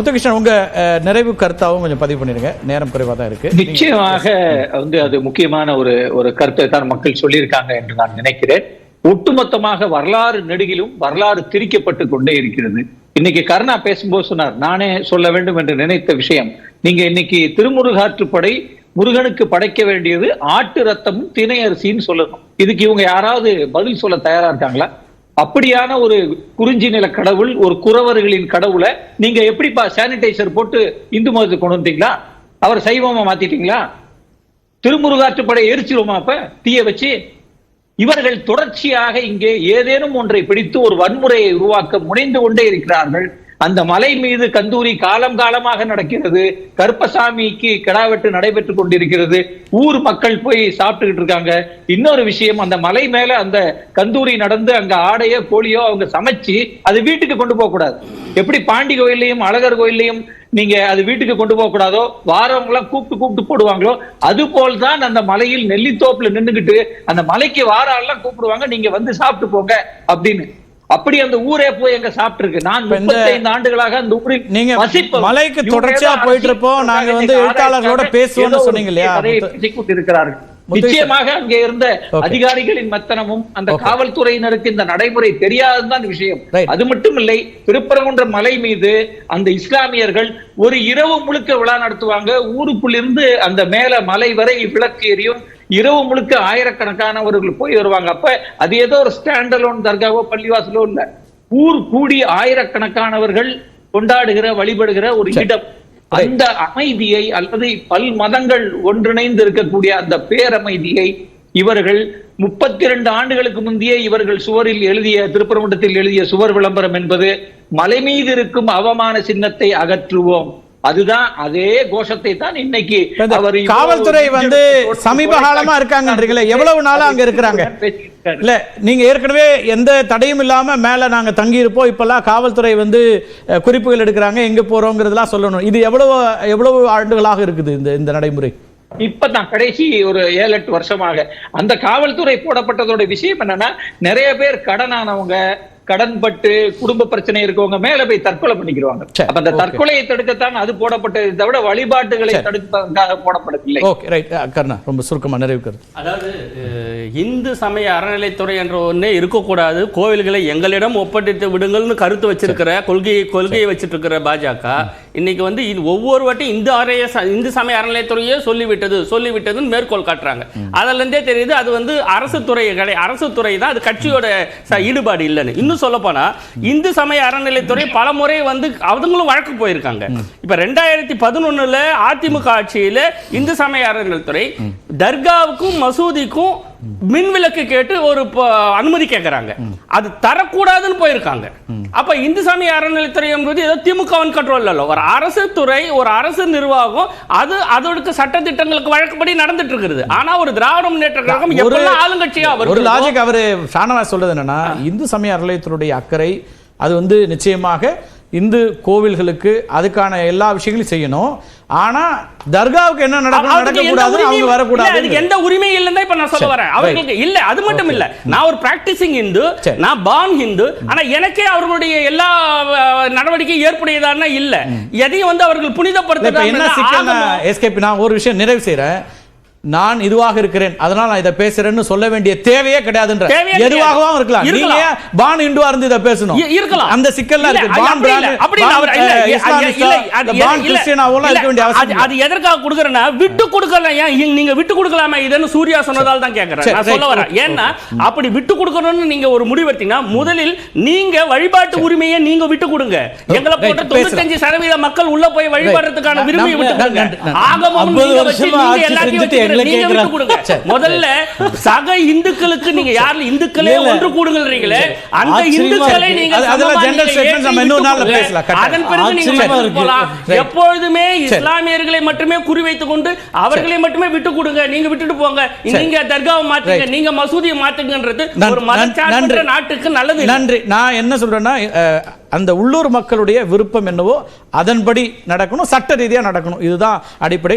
முத்துகிருஷ்ணன், உங்க நிறைவு கருத்தாவும் கொஞ்சம் பதிவு பண்ணிருங்க. நேரம் குறைவா தான் இருக்கு. நிச்சயமாக அது முக்கியமான ஒரு கருத்தை தான் மக்கள் சொல்லியிருக்காங்க என்று நான் நினைக்கிறேன். ஒட்டுமொத்தமாக வரலாறு நெடுகிலும் வரலாறு திரிக்கப்பட்டு கொண்டே இருக்கிறது. இன்னைக்கு கருணா பேசும்போது சொன்னார், நானே சொல்ல வேண்டும் என்று நினைத்த விஷயம், நீங்க இன்னைக்கு திருமுருகாற்றுப்படை முருகனுக்கு படைக்க வேண்டியது ஆட்டு ரத்தமும் திணை அரிசின்னு சொல்லணும். இதுக்கு இவங்க யாராவது பதில் சொல்ல தயாரா இருக்காங்களா? அப்படியான ஒரு குறிஞ்சி நில கடவுள், ஒரு குறவர்களின் கடவுளை நீங்க எப்படிப்பா சானிடைசர் போட்டு இந்து மதத்துக்கு கொண்டு வந்தீங்களா? அவர் சைவமா மாத்திட்டீங்களா? திருமுருகாற்றுப்படை எரிச்சிருவோமா அப்ப தீய வச்சு? இவர்கள் தொடர்ச்சியாக இங்கே ஏதேனும் ஒன்றை பிடித்து ஒரு வன்முறையை உருவாக்க முனைந்து கொண்டே இருக்கிறார்கள். அந்த மலை மீது கந்தூரி காலம் காலமாக நடக்கிறது. கருப்பசாமிக்கு கிடாவெட்டு நடைபெற்றுக் கொண்டிருக்கிறது. ஊர் மக்கள் போய் சாப்பிட்டுக்கிட்டு இருக்காங்க. இன்னொரு விஷயம், அந்த மலை மேல அந்த கந்தூரி நடந்து அங்க ஆடையோ கோழியோ அவங்க சமைச்சு அது வீட்டுக்கு கொண்டு போக கூடாது. எப்படி பாண்டி கோயிலையும் அழகர் கோயிலையும் நீங்க அது வீட்டுக்கு கொண்டு போக கூடாதோ, வாரவங்களாம் கூப்பிட்டு போடுவாங்களோ, அது போல்தான் அந்த மலையில் நெல்லித்தோப்புல நின்றுகிட்டு அந்த மலைக்கு வாரெல்லாம் கூப்பிடுவாங்க, நீங்க வந்து சாப்பிட்டு போங்க அப்படின்னு. அப்படி அந்த ஊரே போய் எங்க சாப்பிட்டு இருக்கு. நான் 35 ஆண்டுகளாக அந்த ஊரில் நீங்க மலைக்கு தொடர்ச்சியா போயிட்டு இருப்போம். நாங்க வந்து எழுத்தாளர்களோட பேசுவோம்னு சொன்னீங்க இல்லையா? இருக்கிறார்கள். நிச்சயமாக அங்கே இருந்த அதிகாரிகளின் மெத்தனமும் அந்த காவல்துறையினருக்கு இந்த நடைமுறை தெரியாததுதான் விஷயம். அது மட்டும் இல்லை, திருப்பரங்குன்ற மலை மீது அந்த இஸ்லாமியர்கள் ஒரு இரவு முழுக்க விழா நடத்துவாங்க. ஊருக்குள்ளிருந்து அந்த மேல மலை வரை விளக்கு எரியும். இரவு முழுக்க ஆயிரக்கணக்கானவர்கள் போய் வருவாங்க. அப்ப அது ஏதோ ஒரு ஸ்டாண்டலோன் தர்காவோ பள்ளிவாசலோ இல்ல, ஊர் கூடி ஆயிரக்கணக்கானவர்கள் கொண்டாடுகிற வழிபடுகிற ஒரு இடம். அந்த அமைதியை அல்லது பல் மதங்கள் ஒன்றிணைந்து இருக்கக்கூடிய அந்த பேரமைதியை இவர்கள் 32 ஆண்டுகளுக்கு முந்தைய இவர்கள் சுவரில் எழுதிய, திருப்பரங்குன்றத்தில் எழுதிய சுவர் விளம்பரம் என்பது மலை மீது இருக்கும் அவமான சின்னத்தை அகற்றுவோம், அதுதான். அதே கோஷத்தை தான் இன்னைக்கு அவர் காவல்துறை வந்து சமீப காலமா இருக்காங்கன்றீங்களே, எவ்வளவு நாளா அங்க இருக்கிறாங்க? இல்ல, நீங்க ஏற்கனவே எந்த தடையும் இல்லாம மேல நாங்க தங்கி இருப்போம், இப்பெல்லாம் காவல்துறை வந்து குறிப்புகள் எடுக்கிறாங்க, எங்க போறோங்கிறதெல்லாம் சொல்லணும். இது எவ்வளவு ஆண்டுகளாக இருக்குது இந்த நடைமுறை? இப்பதான் கடைசி ஒரு 7-8 வருஷமாக அந்த காவல்துறை போடப்பட்டதோட விஷயம் என்னன்னா, நிறைய பேர் கடனானவங்க, கடன்பட்டு குடும்ப பிரச்சனை இருக்கவங்க மேல போய் தற்கொலை பண்ணிக்கிறாங்க. அப்ப அந்த தற்கொலையை தடுக்கத்தான் அது போடப்பட்டதை தவிர வழிபாட்டுகளை தடுப்பதற்காக போடப்படவில்லை. Okay, right. கர்ணா, ரொம்ப சுருக்கமா நிறைவு கருத்து. அதாவது இந்து சமய அறநிலைத்துறை என்ற ஒன்னே இருக்கக்கூடாது, கோவில்களை எங்களிடம் ஒப்படைத்து விடுங்கள்னு கருத்து வச்சிருக்கிற கொள்கையை வச்சிட்டு இருக்கிற பாஜக இன்னைக்கு வந்து ஒவ்வொரு வாட்டியும் இந்து சமய அறநிலையத்துறையே சொல்லிவிட்டதுன்னு மேற்கோள் காட்டுறாங்க. அதுல இருந்தே தெரியுது அது வந்து அரசு துறை தான், அது கட்சியோட ஈடுபாடு இல்லைன்னு. இன்னும் சொல்ல போனா இந்து சமய அறநிலைத்துறை பல முறை வந்து அவங்களும் வழக்கு போயிருக்காங்க. இப்ப 2011 அதிமுக ஆட்சியில இந்து சமய அறநிலைத்துறை தர்காவுக்கும் மசூதிக்கும் மின் விளக்கு கேட்டு ஒரு அனுமதி கேட்கிறாங்க, அது தரக்கூடாதுன்னு போயிருக்காங்க. அப்ப இந்து சமய அறநிலைத்துறை என்பது ஏதோ திமுகவின் கண்ட்ரோல் இல்ல, ஒரு அரசு துறை, ஒரு அரசு நிர்வாகம், அது அதோட சட்ட திட்டங்களுக்கு வழக்கப்படி நடந்துட்டு இருக்குது. ஆனா ஒரு திராவிட முன்னேற்ற கழகம் எப்பெல்லாம் ஆளுங்கட்சியா ஒரு லாஜிக் அவரு ஷானவாஸ் சொல்றது என்னன்னா, இந்து சமய அறநிலையத்துறையுடைய அக்கறை அது வந்து நிச்சயமாக இந்து கோவில்களுக்கு அதுக்கான எல்லா விஷயங்களையும் செய்யணும். ஆனா தர்காவுக்கு என்ன நடக்கக்கூடாது, அவங்க வரக்கூடாது, அதுக்கு எந்த உரிமை இல்லைன்னு இப்ப நான் சொல்ல வரேன். அவர்களுக்கு இல்ல, அது மட்டும் இல்ல, நான் ஒரு பிராக்டிசிங் இந்து, நான் பார்ன் ஹிந்து, ஆனா எனக்கே அவர்களுடைய எல்லா நடவடிக்கையும் ஏற்புடையதான இல்ல, எதையும் வந்து அவர்கள் புனிதப்படுத்த. நான் ஒரு விஷயம் நிறைவு செய்யறேன். நான் இதுவாக இருக்கிறேன், அதனால நான் இதை பேசுறேன்னு சொல்ல வேண்டிய தேவையே கிடையாதுன்ற. எதுவாகவும் இருக்கலாம். நீங்க பான் இந்துவா இருந்து இதை பேசணும், இருக்கலாம். அந்த சிக்கல்லாம் இருக்கு. அது எதற்காக கொடுக்கறேன்னா, விட்டு கொடுக்கல. நீங்க விட்டு கொடுக்கலாமா இதுன்னு சூர்யா சொன்னதால தான் கேட்கறேன். நான் சொல்ல வரேன், ஏன்னா அப்படி விட்டு கொடுக்கணும்னு நீங்க ஒரு முடிவு எடுத்தீங்கன்னா, முதலில் நீங்க வழிபாட்டு உரிமையை நீங்க விட்டு கொடுங்க. எங்களை போட்ட 95% மக்கள் உள்ள போய் வழிபாடுறதுக்கான உரிமையை விட்டு கொடுங்க. ஆகமம் நீங்க வச்சு நீங்க எல்லாத்தையும் முதல்ல சக இந்துக்களுக்கு நீங்க யாரு இந்துக்களே ஒன்று கூடுங்கறீங்களே, அந்த இந்துக்களை நீங்க அதன் பிறகு நீங்க எப்பொழுதுமே இஸ்லாமியர்களை மட்டுமே குறிவைத்துக் கொண்டு அவர்களை மட்டுமே விட்டு கொடுங்க, நீங்க விட்டுட்டு போங்க, நீங்க தர்காவை மாத்துங்க, நீங்க மசூதியை மாத்துங்கன்றது ஒரு மதச்சார்பற்ற நாட்டுக்கு நல்லது. நன்றி. நான் என்ன சொல்றேன்னா, அந்த உள்ளூர் மக்களுடைய விருப்பம் என்னவோ அதன்படி நடக்கணும், சட்ட ரீதியா நடக்கணும். இதுதான் அடிப்படை.